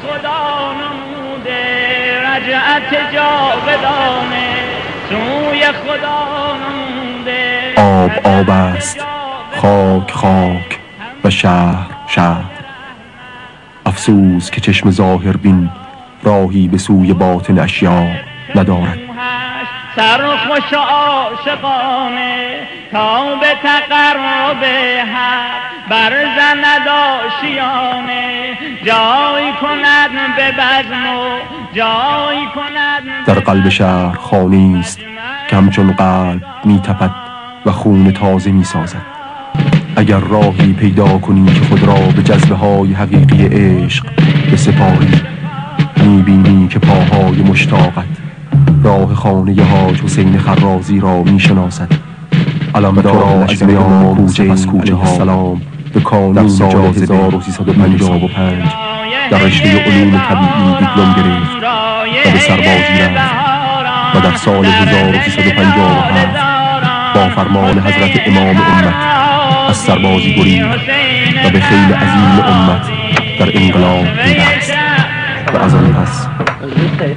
خدا نموده رجعت جاودانه سوی خدا نموده آب است، خاک خاک و شهر شهر. افسوس که چشم ظاهر بین راهی به سوی باطن اشیا ندارد. سرخوش و عاشقانه تا به تقرب حق برزند آشیانه جای کند به بزم و جای کند در قلب شهر خانه است که همچون قلب می تپد و خون تازه می سازد. اگر راهی پیدا کنی که خود را به جذبه های حقیقی عشق به سپاری، می بینی که پاهای مشتاقت راه خانه حاج حسین خرازی را می شناسد. علمدار از میان کوچه پس کوچه ها سلام به کانون سال 1355 در رشته علوم طبیعی دیپلم گرفت و به سربازی رفت و در سال 1357 با فرمان حضرت امام امت از سربازی گریخت و به خیل عظیم امت در انقلاب پیوست و از آن پس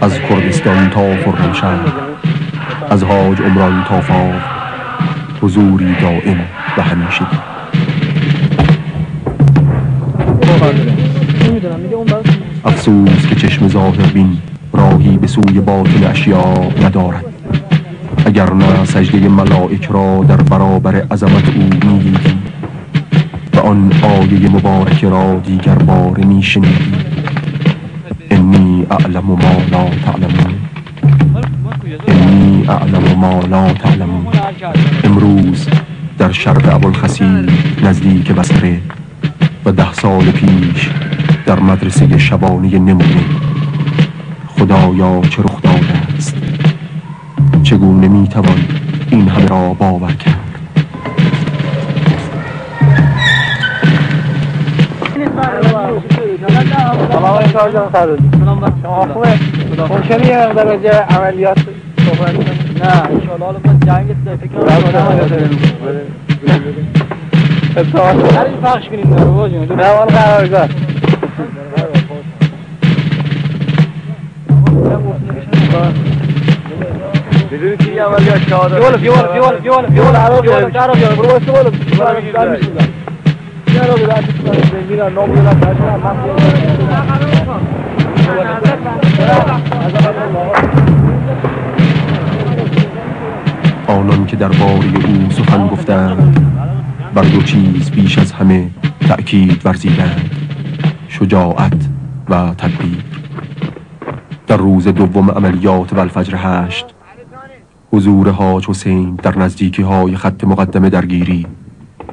از کردستان تا خرمشهر، از حاج عمران تا فاف، حضوری دائم و همیشگی. افسوس که چشم ظاهر بین راهی به سوی باطن اشیا ندارد. اگر نه سجده ملائک را در برابر عظمت او می‌دیدی و آن آیه مبارک را دیگر بار می‌شنیدی: انی اعلم ما لا تعلمون، انی اعلم ما لا تعلمون. امروز در شرق ابوالخصیل نزدیک بصره و 10 سال پیش در مدرسه شبانه نمونه. خدایا چه رخ داده است! چگونه میتوان این همه را باور کرد؟ ممکنه یه درجه عملیات صحبت کنیم؟ نه انشاءالله حالا باید جنگ فکر هر این پخش کنیم داره باجون نه حالا قرارگاه بدونی که یه عملیات شهادت بیوال عرب برو بسته بالا نه رو برد میرن نام بیارن آنان که در باره او سخن گفتند بر 2 چیز بیش از همه تأکید ورزیدند: شجاعت و تدبیر. در روز دوم عملیات والفجر 8 حضور حاج حسین در نزدیکی های خط مقدم درگیری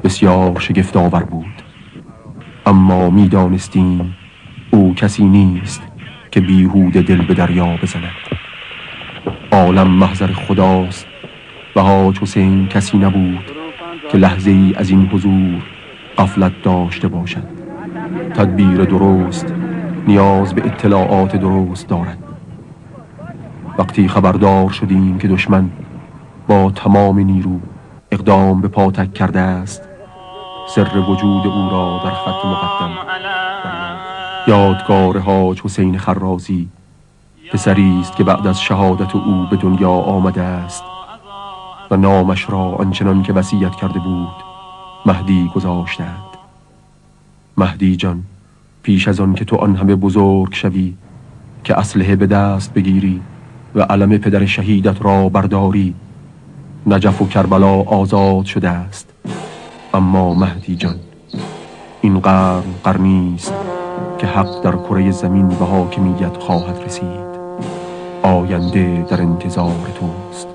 بسیار شگفت آور بود، اما می دانستیم او کسی نیست که بیهوده دل به دریا بزند. عالم محضر خداست و حاج حسین کسی نبود که لحظه ای از این حضور غفلت داشته باشد. تدبیر درست نیاز به اطلاعات درست دارد. وقتی خبردار شدیم که دشمن با تمام نیرو اقدام به پاتک کرده است، سر وجود او را در خط مقدم یادگار حاج حسین خرازی، پسری است که بعد از شهادت او به دنیا آمده است و نامش را آنچنان که وصیت کرده بود مهدی گذاشتند. مهدی جان، پیش از آن که تو آن همه بزرگ شوی که اسلحه به دست بگیری و علم پدر شهیدت را برداری، نجف و کربلا آزاد شده است. اما مهدی جان، این قرن قرنی است که حق در کره زمین به حاکمیت خواهد رسید. آینده در انتظار توست.